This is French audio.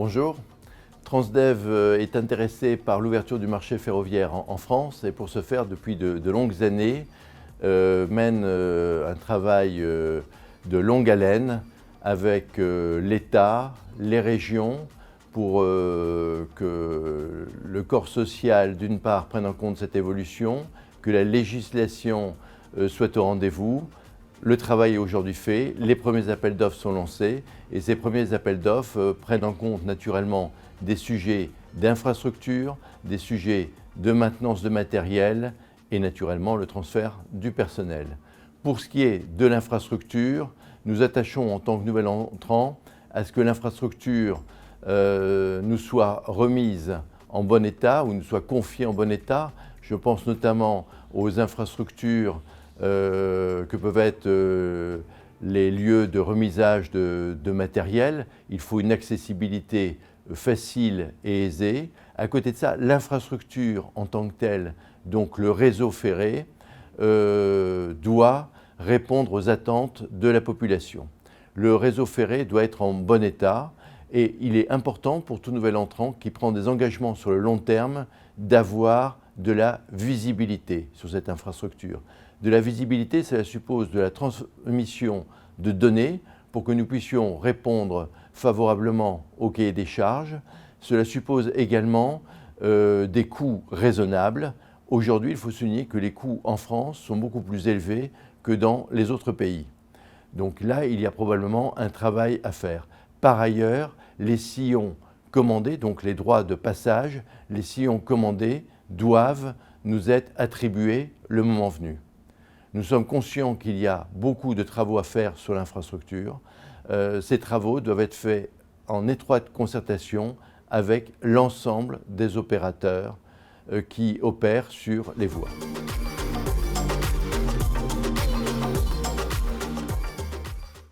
Bonjour. Transdev est intéressé par l'ouverture du marché ferroviaire en France et pour ce faire, depuis de longues années, mène un travail de longue haleine avec l'État, les régions, pour que le corps social, d'une part, prenne en compte cette évolution, que la législation soit au rendez-vous. Le travail est aujourd'hui fait, les premiers appels d'offres sont lancés et ces premiers appels d'offres prennent en compte naturellement des sujets d'infrastructure, des sujets de maintenance de matériel et naturellement le transfert du personnel. Pour ce qui est de l'infrastructure, nous attachons en tant que nouvel entrant à ce que l'infrastructure nous soit remise en bon état ou nous soit confiée en bon état. Je pense notamment aux infrastructures que peuvent être les lieux de remisage de matériel. Il faut une accessibilité facile et aisée. À côté de ça, l'infrastructure en tant que telle, donc le réseau ferré, doit répondre aux attentes de la population. Le réseau ferré doit être en bon état et il est important pour tout nouvel entrant qui prend des engagements sur le long terme d'avoir de la visibilité sur cette infrastructure. De la visibilité, cela suppose de la transmission de données pour que nous puissions répondre favorablement au cahier des charges. Cela suppose également des coûts raisonnables. Aujourd'hui, il faut souligner que les coûts en France sont beaucoup plus élevés que dans les autres pays. Donc là, il y a probablement un travail à faire. Par ailleurs, les sillons commandés, donc les droits de passage, les sillons commandés doivent nous être attribués le moment venu. Nous sommes conscients qu'il y a beaucoup de travaux à faire sur l'infrastructure. Ces travaux doivent être faits en étroite concertation avec l'ensemble des opérateurs qui opèrent sur les voies.